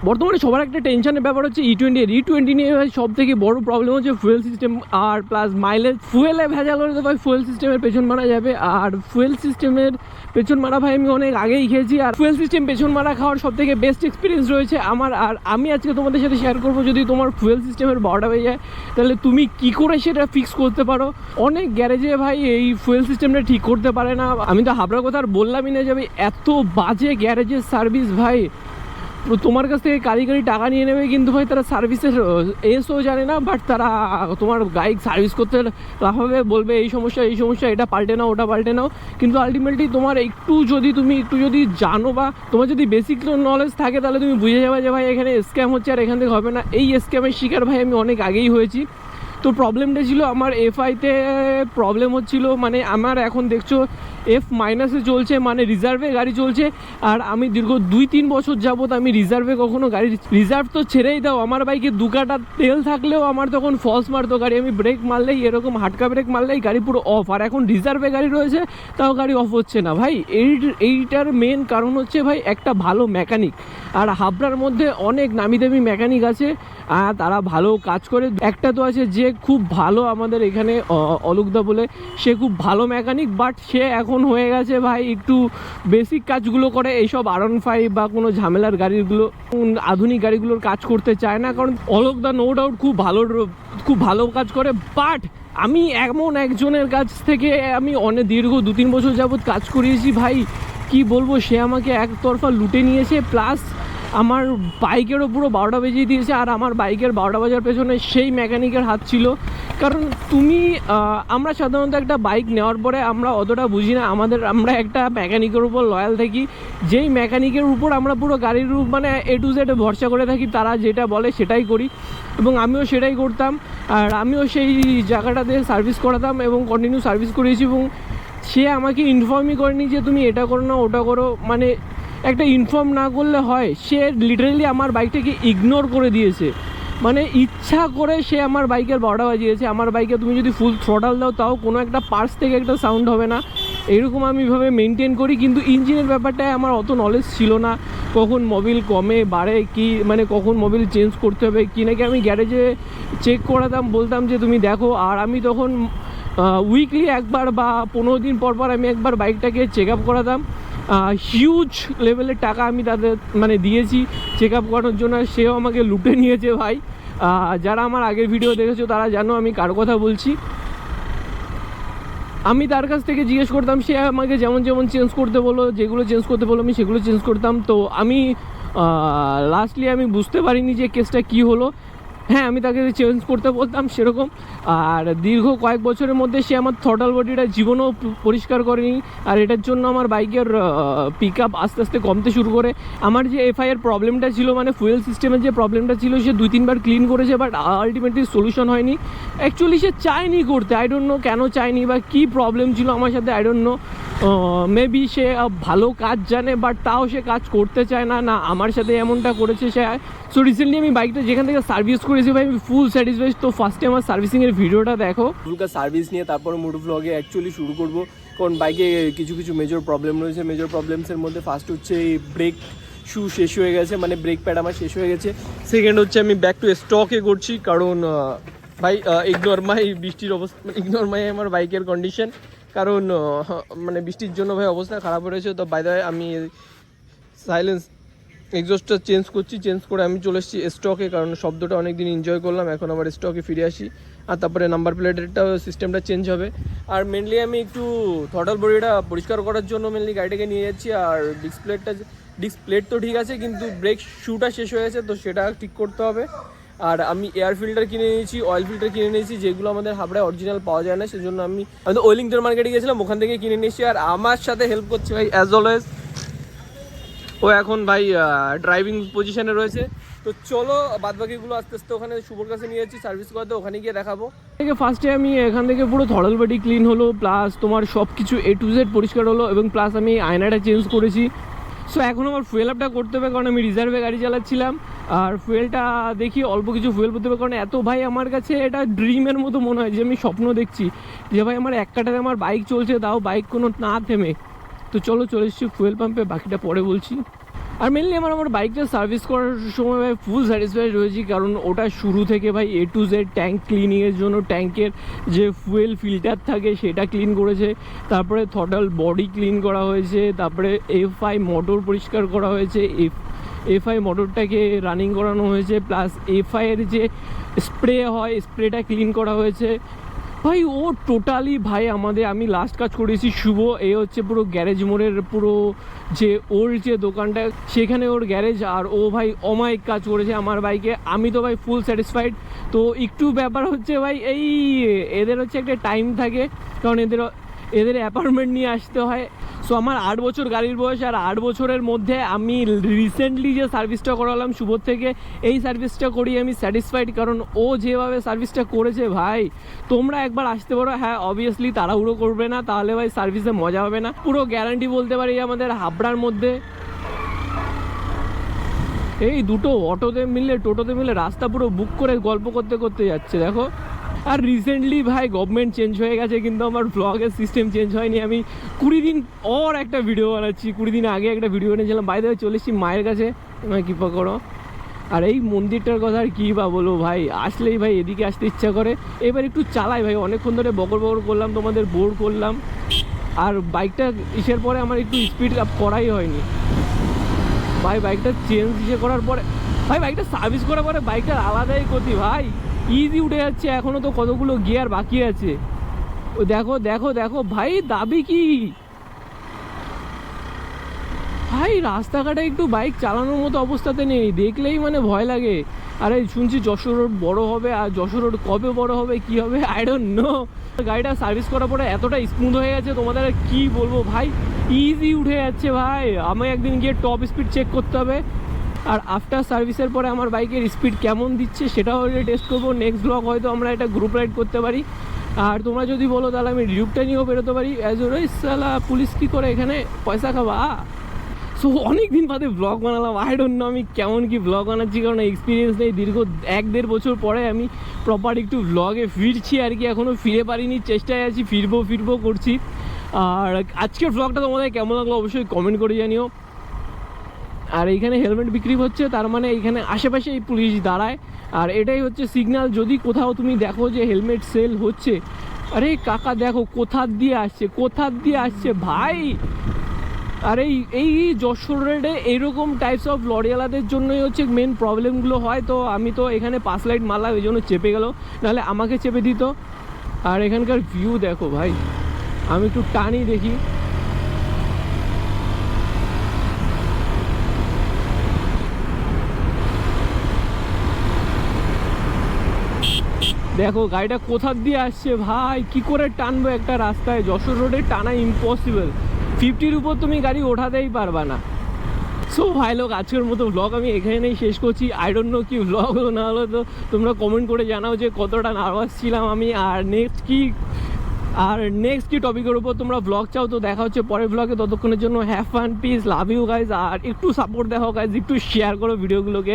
বর্তমানে সবার একটা টেনশনের ব্যাপার হচ্ছে E20 নিয়ে সব থেকে বড় প্রবলেম হচ্ছে ফুয়েল সিস্টেম আর প্লাস মাইলেজ। ফুয়েলে ভেজাল হলে তো ভাই ফুয়েল সিস্টেমের পেছন মারা যাবে, আর ফুয়েল সিস্টেমের পেছন মারা ভাই আমি অনেক আগেই খেয়েছি। আর ফুয়েল সিস্টেম পেছন মারা খাওয়ার সব থেকে বেস্ট এক্সপিরিয়েন্স রয়েছে আমার। আর আমি আজকে তোমাদের সাথে শেয়ার করবো, যদি তোমার ফুয়েল সিস্টেমের বারোটা হয়ে যায় তাহলে তুমি কি করে সেটা ফিক্স করতে পারো। অনেক গ্যারেজে ভাই এই ফুয়েল সিস্টেমটা ঠিক করতে পারে না। আমি তো হাবড়ার কথা আর বললামই না, যাবে এত বাজে গ্যারেজের সার্ভিস ভাই। তোমার কাছ থেকে কারিগরি টাকা নিয়ে নেবে, কিন্তু ভাই তারা সার্ভিসের এসও জানে না, বাট তারা তোমার বাইক সার্ভিস করতে লাফাবে, বলবে এই সমস্যা, এটা পাল্টে নাও, ওটা পাল্টে নাও। কিন্তু আলটিমেটলি তোমার তুমি একটু যদি জানো বা তোমার যদি বেসিক নলেজ থাকে, তাহলে তুমি বুঝে যাবে যে ভাই এখানে স্ক্যাম হচ্ছে আর এখান থেকে হবে না। এই স্ক্যামের শিকার ভাই আমি অনেক আগেই হয়েছি। তো প্রবলেমটা ছিল আমার FI-তে প্রবলেম হচ্ছিল, মানে আমার এখন দেখছো F- চলছে, মানে রিজার্ভে গাড়ি চলছে। আর আমি দীর্ঘ 2-3 বছর যাবত আমি রিজার্ভে কখনো গাড়ি, রিজার্ভ তো ছেড়েই দাও, আমার বাইকে 2 কাটা তেল থাকলেও আমার তখন ফলস মারতো গাড়ি। আমি ব্রেক মারলেই এরকম হাটকা ব্রেক মারলেই গাড়ি পুরো অফ। আর এখন রিজার্ভে গাড়ি রয়েছে তাও গাড়ি অফ হচ্ছে না ভাই। এইটার মেন কারণ হচ্ছে ভাই একটা ভালো মেকানিক। আর হাবড়ার মধ্যে অনেক নামি দামি মেকানিক আছে, আর তারা ভালো কাজ করে। একটা তো আছে যে খুব ভালো আমাদের এখানে অলোকদা বলে, সে খুব ভালো মেকানিক, বাট সে এখন হয়ে গেছে ভাই একটু বেসিক কাজগুলো করে, এইসব R15 বা কোনো ঝামেলার গাড়িগুলো, আধুনিক গাড়িগুলোর কাজ করতে চায় না। কারণ অলোকদা নো ডাউট খুব ভালো কাজ করে, বাট আমি এমন একজনের কাছ থেকে আমি অনেক দীর্ঘ 2-3 বছর যাবৎ কাজ করিয়েছি ভাই, কি বলবো, সে আমাকে একতরফা লুটে নিয়েছে, প্লাস আমার বাইকেরও পুরো 12টা বেজিয়ে দিয়েছে। আর আমার বাইকের 12টা বাজার পেছনে সেই মেকানিকের হাত ছিল। কারণ আমরা সাধারণত একটা বাইক নেওয়ার পরে আমরা অতটা বুঝি না, আমরা একটা মেকানিকের উপর লয়াল থাকি, যেই মেকানিকের উপর আমরা পুরো গাড়ির মানে A to Z ভরসা করে থাকি, তারা যেটা বলে সেটাই করি। এবং আমিও সেটাই করতাম, আর আমিও সেই জায়গাটাতে সার্ভিস করাতাম এবং কন্টিনিউ সার্ভিস করিয়েছি। এবং সে আমাকে ইনফর্মই করেনি যে তুমি এটা করো না ওটা করো, মানে একটা ইনফর্ম না করলে হয়। সে লিটারেলি আমার বাইকটাকে ইগনোর করে দিয়েছে, মানে ইচ্ছা করে সে আমার বাইকের 12টা বাজিয়েছে। আমার বাইকে তুমি যদি ফুল থ্রোটল দাও তাও কোনো একটা পার্টস থেকে একটা সাউন্ড হবে না, এইরকম আমি এভাবে মেনটেন করি। কিন্তু ইঞ্জিনের ব্যাপারটায় আমার অত নলেজ ছিল না, কখন মোবিল কমে বাড়ে কি, মানে কখন মোবিল চেঞ্জ করতে হবে কি নাকি। আমি গ্যারেজে চেক করাতাম, বলতাম যে তুমি দেখো। আর আমি তখন উইকলি একবার বা 15 দিন পর আমি একবার বাইকটাকে চেক আপ করাতাম। হিউজ লেভেলের টাকা আমি তাদের মানে দিয়েছি চেক আপ করানোর জন্য, সেও আমাকে লুটে নিয়েছে ভাই। যারা আমার আগের ভিডিও দেখেছো তারা জানো আমি কার কথা বলছি। আমি তার কাছ থেকে জিজ্ঞেস করতাম, সে আমাকে যেমন চেঞ্জ করতে বলো, যেগুলো চেঞ্জ করতে বলো আমি সেগুলো চেঞ্জ করতাম। তো আমি লাস্টলি আমি বুঝতে পারিনি যে কেসটা কী হলো। হ্যাঁ, আমি তাকে চেঞ্জ করতে বলতাম সেরকম। আর দীর্ঘ কয়েক বছরের মধ্যে সে আমার থ্রটল বডিটা জীবনেও পরিষ্কার করেনি। আর এটার জন্য আমার বাইকের পিক আপ আস্তে আস্তে কমতে শুরু করে। আমার যে FI-এর প্রবলেমটা ছিল, মানে ফুয়েল সিস্টেমের যে প্রবলেমটা ছিল, সে 2-3 বার ক্লিন করেছে, বাট আলটিমেটলি সলিউশন হয়নি। অ্যাকচুয়ালি সে চায়নি করতে, আই ডোন্ট নো কেন চায়নি বা কী প্রবলেম ছিল আমার সাথে, আই ডোন্ট নো। মেবি সে ভালো কাজ জানে, বাট তাও সে কাজ করতে চায় না আমার সাথে এমনটা করেছে সে। সো রিসেন্টলি আমি বাইকটা যেখান থেকে সার্ভিস করেছি ভাই, আমি ফুল স্যাটিসফাইড। তো ফার্স্টে আমার সার্ভিসিংয়ের ভিডিওটা দেখো, ফুলকা সার্ভিস নিয়ে তারপরে মোটো ব্লগে অ্যাকচুয়ালি শুরু করব। কারণ বাইকে কিছু মেজর প্রবলেম রয়েছে। মেজর প্রবলেমসের মধ্যে ফার্স্ট হচ্ছে এই ব্রেক শু শেষ হয়ে গেছে, মানে ব্রেক প্যাড আমার শেষ হয়ে গেছে। সেকেন্ড হচ্ছে আমি ব্যাক টু স্টকে করছি, কারণ ভাই ইগনোর মাই আমার বাইকের কন্ডিশন। কারণ মানে বৃষ্টির জন্য ভাই অবস্থা খারাপ হয়েছে। তো বাই দ্য ওয়ে আমি সাইলেন্স এক্সস্টটা চেঞ্জ করে আমি চলে এসেছি স্টকে, কারণ শব্দটা অনেক দিন এনজয় করলাম, এখন আবার স্টকে ফিরে আসি। আর তারপরে নাম্বার প্লেটেরটাও সিস্টেমটা চেঞ্জ হবে। আর মেনলি আমি একটু থ্রটল বডিটা পরিষ্কার করার জন্য মেনলি গাড়িটাকে নিয়ে যাচ্ছি। আর ডিস্ক প্লেট তো ঠিক আছে, কিন্তু ব্রেক শুটা শেষ হয়ে গেছে, তো সেটা ঠিক করতে হবে। আর আমি এয়ার ফিল্টার কিনে নিয়েছি, অয়েল ফিল্টার কিনে নিয়েছি, যেগুলো আমাদের হাবড়ায় অরিজিনাল পাওয়া যায় না। সেজন্য আমি তো ওয়েলিংটন মার্কেটে গেছিলাম, ওখান থেকে কিনে নিয়েছি। আর আমার সাথে হেল্প করছে ভাই অ্যাজ অলওয়েজ, ও এখন ভাই ড্রাইভিং পজিশনে রয়েছে। তো চলো বাদবাকিগুলো আস্তে আস্তে ওখানে শুভর কাছে নিয়ে যাচ্ছি সার্ভিস করতে, ওখানে গিয়ে দেখাবো। ফার্স্টে আমি এখান থেকে পুরো থ্রটল বডি ক্লিন হলো, প্লাস তোমার সব কিছু A to Z পরিষ্কার হলো, এবং প্লাস আমি আয়নাটা চেঞ্জ করেছি। সো এখন আমার ফুয়েল আপটা করতে হবে, কারণ আমি রিজার্ভে গাড়ি চালাচ্ছিলাম। আর ফুয়েলটা দেখি অল্প কিছু ফুয়েল করতে হবে, কারণ এত ভাই আমার কাছে এটা ড্রিমের মতো মনে হয়, যে আমি স্বপ্ন দেখছি যে ভাই আমার এক কাটারে আমার বাইক চলছে, তাও বাইক কোনো না থেমে। তো চলে এসেছি ফুয়েল পাম্পে, বাকিটা পরে বলছি। আর মেনলি আমার বাইকটা সার্ভিস করার সময় ভাই ফুল স্যাটিসফাইড রয়েছি, কারণ ওটা শুরু থেকে ভাই A to Z ট্যাঙ্ক ক্লিনিংয়ের জন্য ট্যাঙ্কের যে ফুয়েল ফিল্টার থাকে সেটা ক্লিন করেছে, তারপরে থটল বডি ক্লিন করা হয়েছে, তারপরে FI মোটর পরিষ্কার করা হয়েছে, FI মোটরটাকে রানিং করানো হয়েছে, প্লাস FI এর যে স্প্রে হয় স্প্রেটা ক্লিন করা হয়েছে। ভাই ও টোটালি ভাই আমি লাস্ট কাজ করেছি শুভ, এ হচ্ছে পুরো গ্যারেজ মোড়ের পুরো যে ওর যে দোকানটা সেখানে ওর গ্যারেজ, আর ও ভাই অমায়িক কাজ করেছে আমার বাইকে। আমি তো ভাই ফুল স্যাটিসফাইড। তো একটু ব্যাপার হচ্ছে ভাই এই এদের হচ্ছে একটা টাইম থাকে, কারণ এদের অ্যাপার্টমেন্ট নিয়ে আসতে হয়। সো আমার 8 বছর গাড়ির বয়স, আর 8 বছরের মধ্যে আমি রিসেন্টলি যে সার্ভিসটা করালাম শুভর থেকে, এই সার্ভিসটা করি আমি স্যাটিসফাইড, কারণ ও যেভাবে সার্ভিসটা করেছে ভাই তোমরা একবার আসতে পারো। হ্যাঁ অবভিয়াসলি তাড়াহুড়ো করবে না, তাহলে ভাই সার্ভিসে মজা হবে না। পুরো গ্যারান্টি বলতে পারি আমাদের হাবড়ার মধ্যে। এই দুটো টোটোতে মিলে রাস্তা পুরো বুক করে গল্প করতে করতে যাচ্ছে দেখো। আর রিসেন্টলি ভাই গভর্নমেন্ট চেঞ্জ হয়ে গেছে, কিন্তু আমার ব্লগের সিস্টেম চেঞ্জ হয়নি। আমি 20 দিন পর একটা ভিডিও বানাচ্ছি, 20 দিন আগে একটা ভিডিও বানিয়েছিলাম। বাইরে চলে এসেছি মায়ের কাছে, কৃপা করো। আর এই মন্দিরটার কথা আর কী বা বলবো ভাই, আসলেই ভাই এদিকে আসতে ইচ্ছা করে। এবার একটু চালাই ভাই, অনেকক্ষণ ধরে বকর করলাম, তোমাদের বোর করলাম। আর বাইকটা ইসের পরে আমার একটু স্পিড আপ করাই হয়নি ভাই। বাইকটা চেঞ্জ করার পরে ভাই, বাইকটা সার্ভিস করার পরে বাইকটার আলাদাই গতি ভাই, ইজি উঠে যাচ্ছে। এখনও তো কতগুলো গিয়ার বাকি আছে। ও দেখো দেখো দেখো ভাই, দাবি কি ভাই, রাস্তাঘাটে একটু বাইক চালানোর মতো অবস্থাতে নেই, দেখলেই মানে ভয় লাগে। আরে শুনছি যশোর রোড বড় হবে, আর যশোর রোড কবে বড় হবে কি হবে আই ডোন্ট নো। গাড়িটা সার্ভিস করার পরে এতটা স্মুথ হয়ে গেছে, তোমাদের কি বলবো ভাই, ইজি উঠে যাচ্ছে ভাই। আমি একদিন গিয়ে টপ স্পিড চেক করতে হবে, আর আফটার সার্ভিসের পরে আমার বাইকের স্পিড কেমন দিচ্ছে সেটাও টেস্ট করবো। নেক্সট ব্লগ হয়তো আমরা এটা গ্রুপ রাইড করতে পারি। আর তোমরা যদি বলো তাহলে আমি রিউবটা নিয়েও বেরোতে পারি। অ্যাজ ওয়েল সালা পুলিশ কী করে এখানে পয়সা খাবা। সো অনেক দিন বাদে ব্লগ বানালাম, আই ডোন্ট নো আমি কেমন কি ব্লগ বানাচ্ছি, কারণ এক্সপিরিয়েন্স নেই। দীর্ঘ 1-1.5 বছর পরে আমি প্রপার একটু ব্লগে ফিরছি আর কি, এখনও ফিরে পারিনি, চেষ্টায় আছি, ফিরবো করছি। আর আজকের ব্লগটা তোমাদের কেমন লাগলো অবশ্যই কমেন্ট করে জানিও। আর এইখানে হেলমেট বিক্রি হচ্ছে, তার মানে এইখানে আশেপাশে এই পুলিশ দাঁড়ায়, আর এটাই হচ্ছে সিগন্যাল। যদি কোথাও তুমি দেখো যে হেলমেট সেল হচ্ছে, আরে কাকা দেখো কোথা দিয়ে আসছে ভাই। আর এই যশোর রোডে এইরকম টাইপস অফ লরিওয়ালাদের জন্যই হচ্ছে মেন প্রবলেমগুলো হয়। তো আমি তো এখানে 5 লাইট মারলাম, এই জন্য চেপে গেল, নাহলে আমাকে চেপে দিত। আর এখানকার ভিউ দেখো ভাই, আমি একটু টানি দেখি। দেখো গাড়িটা কোথা দিয়ে আসছে ভাই, কি করে টানবো একটা রাস্তায়। যশোর রোডে টানা ইম্পসিবল, 50-র উপর তুমি গাড়ি ওঠাতেই পারবা না। সো ভাই লোক, আজকের মতো ব্লগ আমি এখানেই শেষ করছি। আই ডোন্ট নো কি ব্লগ হলো না হলো, তো তোমরা কমেন্ট করে জানাও যে কতটা নার্ভাস ছিলাম আমি, আর নেক্সট কি টপিকের উপর তোমরা ব্লগ চাও। তো দেখা হচ্ছে পরের ব্লগে, ততক্ষণের জন্য have fun, peace, love you guys. আর একটু সাপোর্ট দেখো গাইজ, একটু শেয়ার করো ভিডিওগুলোকে।